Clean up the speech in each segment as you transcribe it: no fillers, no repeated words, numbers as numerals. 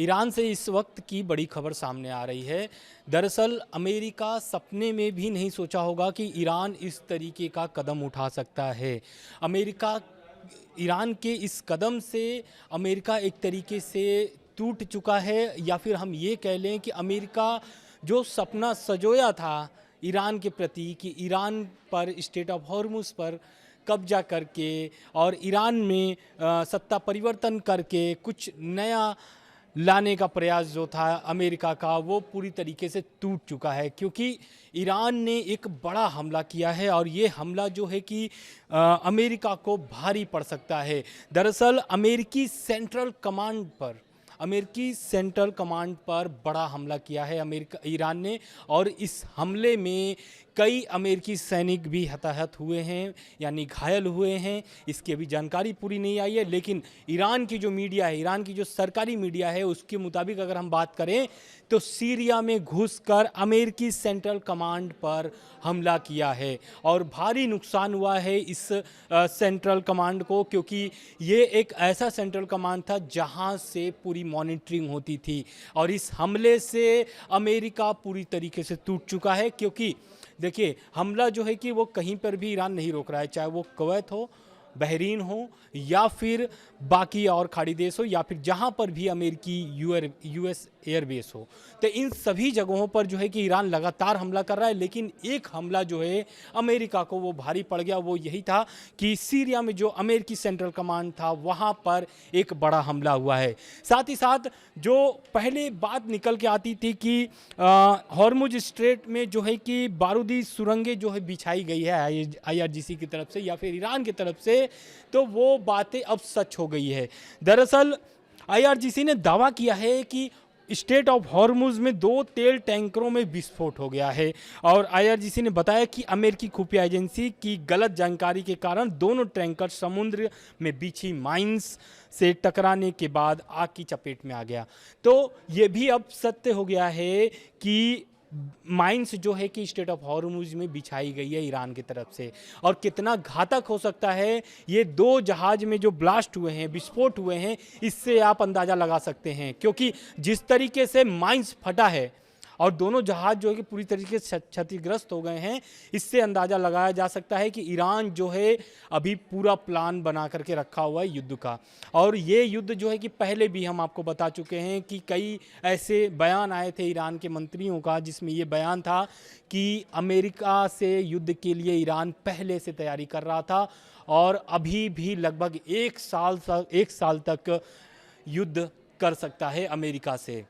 Iran से इस वक्त की बड़ी खबर सामने आ रही है। दरअसल अमेरिका सपने में भी नहीं सोचा होगा कि ईरान इस तरीके का कदम उठा सकता है। अमेरिका ईरान के इस कदम से अमेरिका एक तरीके से टूट चुका है, या फिर हम ये कह लें कि अमेरिका जो सपना सजोया था ईरान के प्रति कि ईरान पर, स्टेट ऑफ हॉर्मुज़ पर कब्जा करके और ईरान में सत्ता परिवर्तन करके कुछ नया लाने का प्रयास जो था अमेरिका का, वो पूरी तरीके से टूट चुका है। क्योंकि ईरान ने एक बड़ा हमला किया है और ये हमला जो है कि अमेरिका को भारी पड़ सकता है। दरअसल अमेरिकी सेंट्रल कमांड पर बड़ा हमला किया है ईरान ने, और इस हमले में कई अमेरिकी सैनिक भी हताहत हुए हैं, यानी घायल हुए हैं। इसकी अभी जानकारी पूरी नहीं आई है, लेकिन ईरान की जो मीडिया है, ईरान की जो सरकारी मीडिया है, उसके मुताबिक अगर हम बात करें तो सीरिया में घुसकर अमेरिकी सेंट्रल कमांड पर हमला किया है और भारी नुकसान हुआ है इस सेंट्रल कमांड को, क्योंकि ये एक ऐसा सेंट्रल कमांड था जहां से पूरी मॉनिटरिंग होती थी। और इस हमले से अमेरिका पूरी तरीके से टूट चुका है, क्योंकि देखिए हमला जो है कि वो कहीं पर भी ईरान नहीं रोक रहा है, चाहे वो कुवैत हो, बहरीन हो, या फिर बाकी और खाड़ी देश हो, या फिर जहां पर भी अमेरिकी यूएस एयरबेस हो। तो इन सभी जगहों पर जो है कि ईरान लगातार हमला कर रहा है। लेकिन एक हमला जो है अमेरिका को वो भारी पड़ गया, वो यही था कि सीरिया में जो अमेरिकी सेंट्रल कमांड था वहां पर एक बड़ा हमला हुआ है। साथ ही साथ जो पहले बात निकल के आती थी कि हॉर्मुज स्ट्रेट में जो है कि बारूदी सुरंगें जो है बिछाई गई है आईआरजीसी की तरफ से या फिर ईरान की तरफ से, तो वो बातें अब सच हो गई है। दरअसल आईआरजीसी ने दावा किया है कि स्टेट ऑफ हॉर्मुज में 2 तेल टैंकरों में विस्फोट हो गया है, और आईआरजीसी ने बताया कि अमेरिकी खुफिया एजेंसी की गलत जानकारी के कारण दोनों टैंकर समुद्र में बिछी माइंस से टकराने के बाद आग की चपेट में आ गया। तो ये भी अब सत्य हो गया है कि माइंस जो है कि स्टेट ऑफ हॉर्मुज में बिछाई गई है ईरान की तरफ से, और कितना घातक हो सकता है ये 2 जहाज में जो ब्लास्ट हुए हैं, विस्फोट हुए हैं, इससे आप अंदाज़ा लगा सकते हैं। क्योंकि जिस तरीके से माइंस फटा है और दोनों जहाज जो है कि पूरी तरीके से क्षतिग्रस्त हो गए हैं, इससे अंदाज़ा लगाया जा सकता है कि ईरान जो है अभी पूरा प्लान बना करके रखा हुआ है युद्ध का। और ये युद्ध जो है कि पहले भी हम आपको बता चुके हैं कि कई ऐसे बयान आए थे ईरान के मंत्रियों का, जिसमें ये बयान था कि अमेरिका से युद्ध के लिए ईरान पहले से तैयारी कर रहा था और अभी भी लगभग 1 साल तक युद्ध कर सकता है अमेरिका से।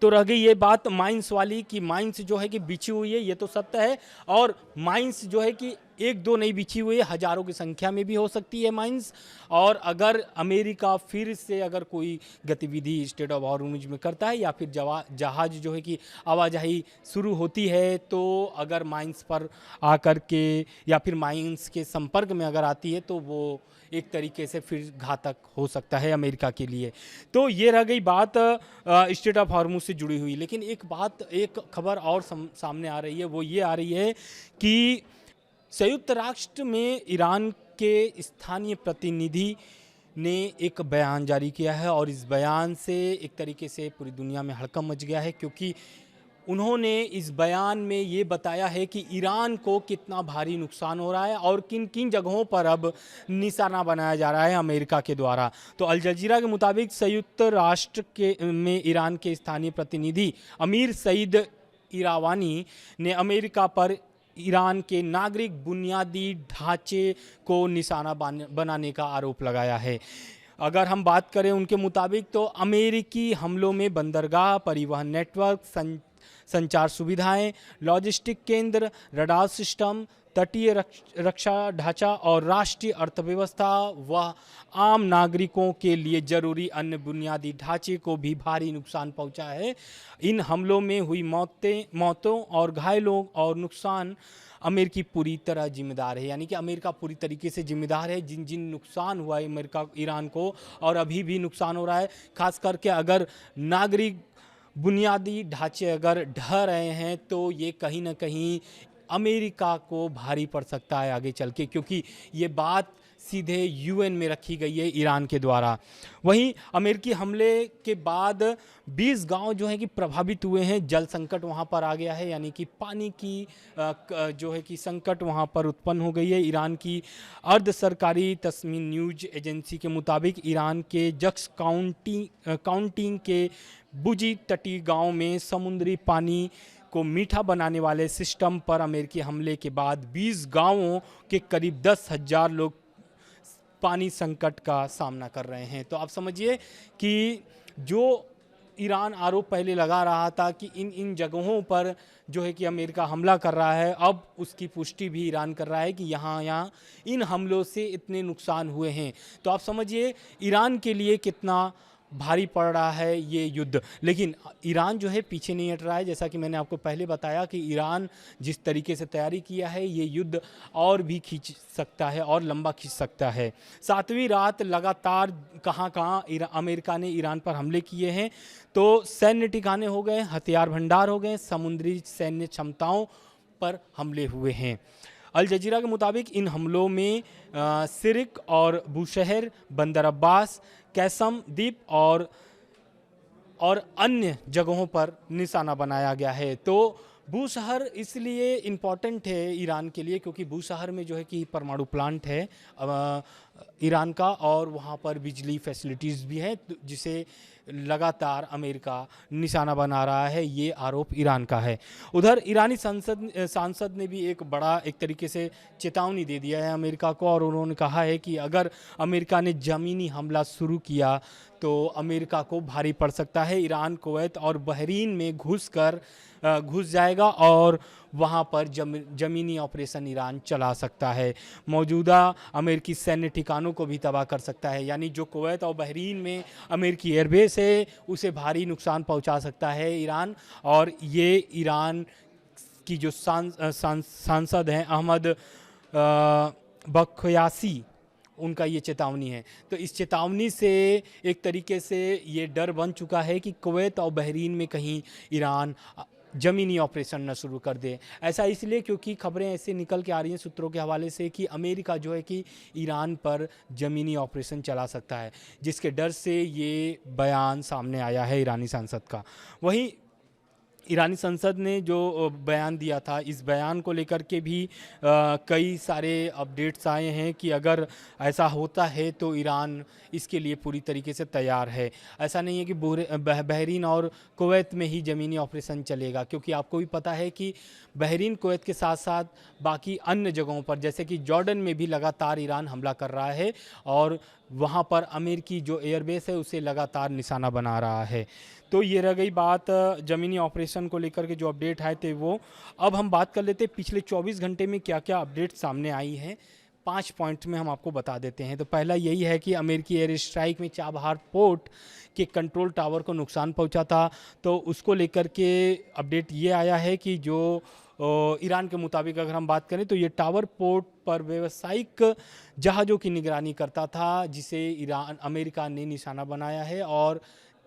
तो रह गई ये बात माइंस वाली कि माइंस जो है कि बिछी हुई है, ये तो सत्य है। और माइंस जो है कि 1-2 नहीं बिछी हुई है, हजारों की संख्या में भी हो सकती है माइंस। और अगर अमेरिका फिर से अगर कोई गतिविधि स्टेट ऑफ हॉर्मुज में करता है या फिर जहाज जो है कि आवाजाही शुरू होती है, तो अगर माइंस पर आकर के या फिर माइंस के संपर्क में अगर आती है, तो वो एक तरीके से फिर घातक हो सकता है अमेरिका के लिए। तो ये रह गई बात स्टेट ऑफ हॉर्मुज से जुड़ी हुई। लेकिन एक खबर और सामने आ रही है, वो ये आ रही है कि संयुक्त राष्ट्र में ईरान के स्थानीय प्रतिनिधि ने एक बयान जारी किया है, और इस बयान से एक तरीके से पूरी दुनिया में हड़कंप मच गया है। क्योंकि उन्होंने इस बयान में ये बताया है कि ईरान को कितना भारी नुकसान हो रहा है और किन किन जगहों पर अब निशाना बनाया जा रहा है अमेरिका के द्वारा। तो अल जजीरा के मुताबिक संयुक्त राष्ट्र में ईरान के स्थानीय प्रतिनिधि अमीर सईद इरावानी ने अमेरिका पर ईरान के नागरिक बुनियादी ढांचे को निशाना बनाने का आरोप लगाया है। अगर हम बात करें उनके मुताबिक, तो अमेरिकी हमलों में बंदरगाह, परिवहन नेटवर्क, संचार सुविधाएं, लॉजिस्टिक केंद्र, रडार सिस्टम, तटीय रक्षा ढांचा और राष्ट्रीय अर्थव्यवस्था व आम नागरिकों के लिए जरूरी अन्य बुनियादी ढांचे को भी भारी नुकसान पहुंचा है। इन हमलों में हुई मौतों और घायलों और नुकसान अमेरिकी पूरी तरह जिम्मेदार है, यानी कि अमेरिका पूरी तरीके से जिम्मेदार है। जिन जिन नुकसान हुआ है अमेरिका ईरान को, और अभी भी नुकसान हो रहा है, खास करके अगर नागरिक बुनियादी ढांचे अगर ढह रहे हैं, तो ये कहीं ना कहीं अमेरिका को भारी पड़ सकता है आगे चल के, क्योंकि ये बात सीधे यूएन में रखी गई है ईरान के द्वारा। वहीं अमेरिकी हमले के बाद 20 गांव जो हैं कि प्रभावित हुए हैं, जल संकट वहां पर आ गया है, यानी कि पानी की जो है कि संकट वहां पर उत्पन्न हो गई है। ईरान की अर्ध सरकारी तस्मीन न्यूज एजेंसी के मुताबिक ईरान के जक्स काउंटी के बुजी तटीय गांव में समुद्री पानी को मीठा बनाने वाले सिस्टम पर अमेरिकी हमले के बाद 20 गांवों के करीब 10,000 लोग पानी संकट का सामना कर रहे हैं। तो आप समझिए कि जो ईरान आरोप पहले लगा रहा था कि इन जगहों पर जो है कि अमेरिका हमला कर रहा है, अब उसकी पुष्टि भी ईरान कर रहा है कि यहाँ इन हमलों से इतने नुकसान हुए हैं। तो आप समझिए ईरान के लिए कितना भारी पड़ रहा है ये युद्ध। लेकिन ईरान जो है पीछे नहीं हट रहा है। जैसा कि मैंने आपको पहले बताया कि ईरान जिस तरीके से तैयारी किया है, ये युद्ध और भी खींच सकता है और लंबा खींच सकता है। 7वीं रात लगातार कहाँ अमेरिका ने ईरान पर हमले किए हैं। तो सैन्य ठिकाने हो गए, हथियार भंडार हो गए, समुद्री सैन्य क्षमताओं पर हमले हुए हैं। अल जजीरा के मुताबिक इन हमलों में सिरिक और बूशहर, बंदर अब्बास, कैसम द्वीप और अन्य जगहों पर निशाना बनाया गया है। तो बूशहर इसलिए इम्पॉर्टेंट है ईरान के लिए क्योंकि बूशहर में जो है कि परमाणु प्लांट है ईरान का, और वहाँ पर बिजली फैसिलिटीज़ भी हैं, जिसे लगातार अमेरिका निशाना बना रहा है। ये आरोप ईरान का है। उधर ईरानी सांसद ने भी एक तरीके से चेतावनी दे दिया है अमेरिका को, और उन्होंने कहा है कि अगर अमेरिका ने ज़मीनी हमला शुरू किया तो अमेरिका को भारी पड़ सकता है। ईरान कुवैत और बहरीन में घुस जाएगा और वहाँ पर ज़मीनी ऑपरेशन ईरान चला सकता है। मौजूदा अमेरिकी सैन्य ठिकानों को भी तबाह कर सकता है, यानी जो कुवैत और बहरीन में अमेरिकी एयरबेस है उसे भारी नुकसान पहुँचा सकता है ईरान। और ये ईरान की जो सांसद हैं अहमद बख्यासी, उनका ये चेतावनी है। तो इस चेतावनी से एक तरीके से ये डर बन चुका है कि कुवैत और बहरीन में कहीं ईरान ज़मीनी ऑपरेशन न शुरू कर दे। ऐसा इसलिए क्योंकि खबरें ऐसे निकल के आ रही हैं सूत्रों के हवाले से कि अमेरिका जो है कि ईरान पर ज़मीनी ऑपरेशन चला सकता है, जिसके डर से ये बयान सामने आया है ईरानी सांसद का। वहीं ईरानी संसद ने जो बयान दिया था, इस बयान को लेकर के भी कई सारे अपडेट्स आए हैं कि अगर ऐसा होता है तो ईरान इसके लिए पूरी तरीके से तैयार है। ऐसा नहीं है कि बहरीन और कुवैत में ही ज़मीनी ऑपरेशन चलेगा, क्योंकि आपको भी पता है कि बहरीन कुवैत के साथ साथ बाकी अन्य जगहों पर जैसे कि जॉर्डन में भी लगातार ईरान हमला कर रहा है और वहाँ पर अमेरिकी जो एयरबेस है उसे लगातार निशाना बना रहा है। तो ये रह गई बात ज़मीनी ऑपरेशन को लेकर के जो अपडेट आए थे वो। अब हम बात कर लेते हैं पिछले 24 घंटे में क्या क्या अपडेट सामने आई हैं। 5 पॉइंट में हम आपको बता देते हैं। तो पहला यही है कि अमेरिकी एयर स्ट्राइक में चाबहार पोर्ट के कंट्रोल टावर को नुकसान पहुंचा था। तो उसको लेकर के अपडेट ये आया है कि जो ईरान के मुताबिक अगर हम बात करें तो ये टावर पोर्ट पर व्यावसायिक जहाज़ों की निगरानी करता था, जिसे अमेरिका ने निशाना बनाया है, और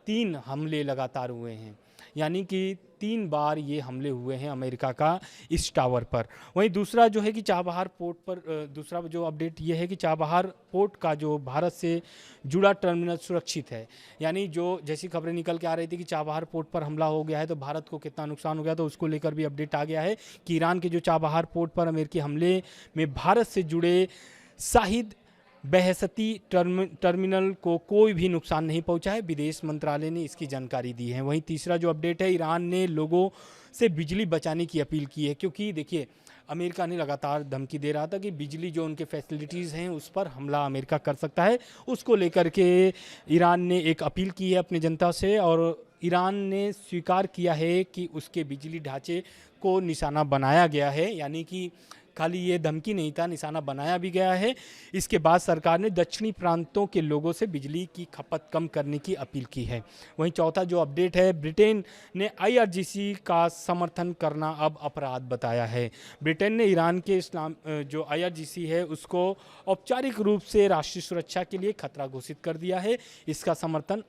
3 हमले लगातार हुए हैं, यानी कि 3 बार ये हमले हुए हैं अमेरिका का इस टावर पर। वहीं दूसरा जो है कि चाबहार पोर्ट पर दूसरा जो अपडेट ये है कि चाबहार पोर्ट का जो भारत से जुड़ा टर्मिनल सुरक्षित है। यानी जो जैसी खबरें निकल के आ रही थी कि चाबहार पोर्ट पर हमला हो गया है तो भारत को कितना नुकसान हो गया, तो उसको लेकर भी अपडेट आ गया है कि ईरान के जो चाबहार पोर्ट पर अमेरिकी हमले में भारत से जुड़े शाहिद बहसती टर्मिनल को कोई भी नुकसान नहीं पहुंचा है। विदेश मंत्रालय ने इसकी जानकारी दी है। वहीं तीसरा जो अपडेट है, ईरान ने लोगों से बिजली बचाने की अपील की है, क्योंकि देखिए अमेरिका ने लगातार धमकी दे रहा था कि बिजली जो उनके फैसिलिटीज़ हैं उस पर हमला अमेरिका कर सकता है। उसको लेकर के ईरान ने एक अपील की है अपनी जनता से, और ईरान ने स्वीकार किया है कि उसके बिजली ढांचे को निशाना बनाया गया है, यानी कि खाली ये धमकी नहीं था, निशाना बनाया भी गया है। इसके बाद सरकार ने दक्षिणी प्रांतों के लोगों से बिजली की खपत कम करने की अपील की है। वहीं चौथा जो अपडेट है, ब्रिटेन ने IRGC का समर्थन करना अब अपराध बताया है। ब्रिटेन ने ईरान के जो IRGC है उसको औपचारिक रूप से राष्ट्रीय सुरक्षा के लिए खतरा घोषित कर दिया है। इसका समर्थन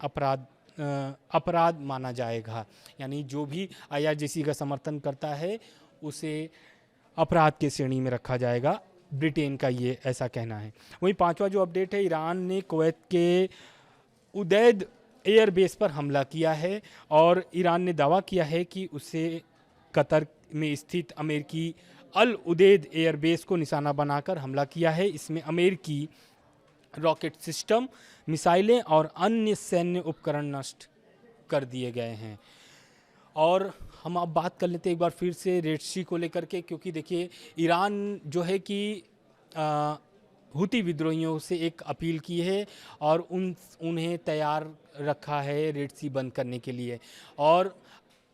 अपराध माना जाएगा, यानी जो भी IRGC का समर्थन करता है उसे अपराध की श्रेणी में रखा जाएगा, ब्रिटेन का ये ऐसा कहना है। वहीं पांचवा जो अपडेट है, ईरान ने कुवैत के उदैद एयरबेस पर हमला किया है और ईरान ने दावा किया है कि उसे कतर में स्थित अमेरिकी अल उदैद एयरबेस को निशाना बनाकर हमला किया है। इसमें अमेरिकी रॉकेट सिस्टम, मिसाइलें और अन्य सैन्य उपकरण नष्ट कर दिए गए हैं। और हम अब बात कर लेते हैं एक बार फिर से रेड सी को लेकर के, क्योंकि देखिए ईरान जो है कि हुती विद्रोहियों से एक अपील की है और उन्हें तैयार रखा है रेड सी बंद करने के लिए। और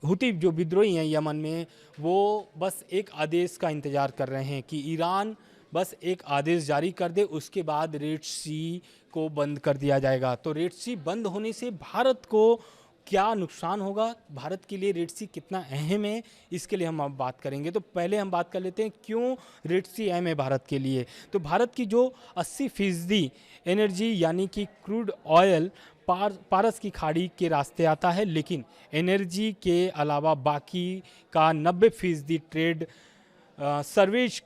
हुती जो विद्रोही हैं यमन में, वो बस एक आदेश का इंतज़ार कर रहे हैं कि ईरान बस एक आदेश जारी कर दे, उसके बाद रेड सी को बंद कर दिया जाएगा। तो रेड सी बंद होने से भारत को क्या नुकसान होगा, भारत के लिए रेड सी कितना अहम है, इसके लिए हम अब बात करेंगे। तो पहले हम बात कर लेते हैं क्यों रेड सी अहम है भारत के लिए। तो भारत की जो 80% एनर्जी यानी कि क्रूड ऑयल पारस की खाड़ी के रास्ते आता है, लेकिन एनर्जी के अलावा बाकी का 90% ट्रेड सर्वेज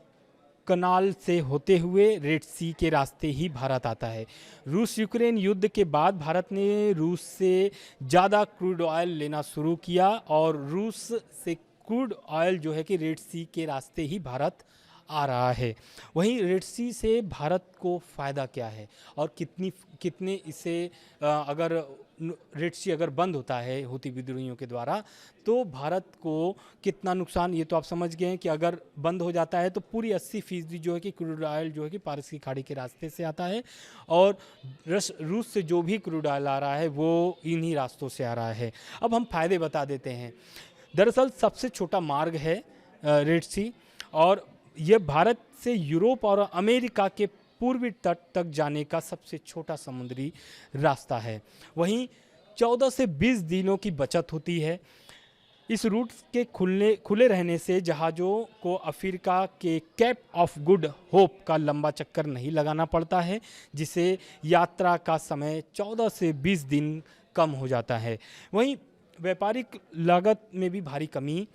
कनाल से होते हुए रेड सी के रास्ते ही भारत आता है। रूस यूक्रेन युद्ध के बाद भारत ने रूस से ज़्यादा क्रूड ऑयल लेना शुरू किया और रूस से क्रूड ऑयल जो है कि रेड सी के रास्ते ही भारत आ रहा है। वहीं रेड सी से भारत को फ़ायदा क्या है और कितने इसे अगर रेड सी अगर बंद होता है हुती विद्रोहियों के द्वारा तो भारत को कितना नुकसान, ये तो आप समझ गए हैं कि अगर बंद हो जाता है तो पूरी 80% जो है कि क्रूड ऑयल जो है कि पारस की खाड़ी के रास्ते से आता है और रूस से जो भी क्रूड ऑयल आ रहा है वो इन्हीं रास्तों से आ रहा है। अब हम फ़ायदे बता देते हैं। दरअसल सबसे छोटा मार्ग है रेड सी और यह भारत से यूरोप और अमेरिका के पूर्वी तट तक जाने का सबसे छोटा समुद्री रास्ता है। वहीं 14 से 20 दिनों की बचत होती है। इस रूट के खुले रहने से जहाज़ों को अफ्रीका के कैप ऑफ गुड होप का लंबा चक्कर नहीं लगाना पड़ता है, जिससे यात्रा का समय 14 से 20 दिन कम हो जाता है। वहीं व्यापारिक लागत में भी भारी कमी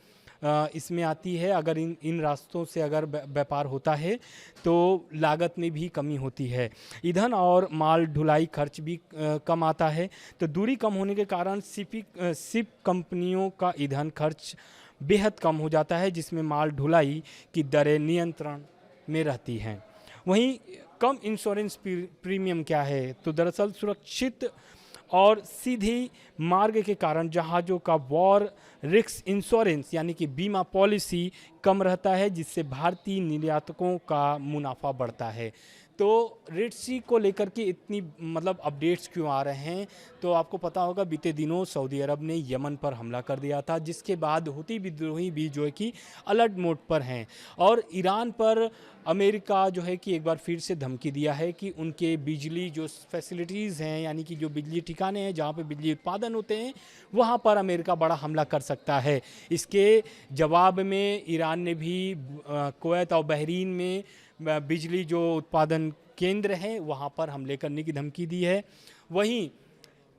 इसमें आती है। अगर इन रास्तों से अगर व्यापार होता है तो लागत में भी कमी होती है। ईंधन और माल ढुलाई खर्च भी कम आता है। तो दूरी कम होने के कारण शिप कंपनियों का ईंधन खर्च बेहद कम हो जाता है, जिसमें माल ढुलाई की दरें नियंत्रण में रहती हैं। वहीं कम इंश्योरेंस प्रीमियम क्या है, तो दरअसल सुरक्षित और सीधी मार्ग के कारण जहाज़ों का वॉर रिस्क इंश्योरेंस यानी कि बीमा पॉलिसी कम रहता है, जिससे भारतीय निर्यातकों का मुनाफा बढ़ता है। तो रेड सी को लेकर के इतनी अपडेट्स क्यों आ रहे हैं, तो आपको पता होगा बीते दिनों सऊदी अरब ने यमन पर हमला कर दिया था, जिसके बाद हुती विद्रोही भी जो है कि अलर्ट मोड पर हैं और ईरान पर अमेरिका जो है कि एक बार फिर से धमकी दिया है कि उनके बिजली जो फैसिलिटीज़ हैं यानी कि जो बिजली ठिकाने हैं जहाँ पे बिजली उत्पादन होते हैं वहाँ पर अमेरिका बड़ा हमला कर सकता है। इसके जवाब में ईरान ने भी कुवैत और बहरीन में बिजली जो उत्पादन केंद्र हैं वहाँ पर हमले करने की धमकी दी है। वहीं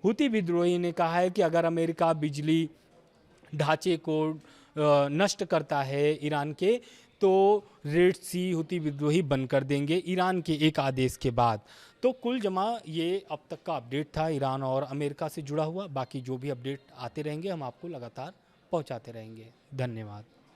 हुती विद्रोही ने कहा है कि अगर अमेरिका बिजली ढांचे को नष्ट करता है ईरान के, तो रेड सी हुती विद्रोही बंद कर देंगे ईरान के एक आदेश के बाद। तो कुल जमा ये अब तक का अपडेट था ईरान और अमेरिका से जुड़ा हुआ। बाकी जो भी अपडेट आते रहेंगे हम आपको लगातार पहुंचाते रहेंगे। धन्यवाद।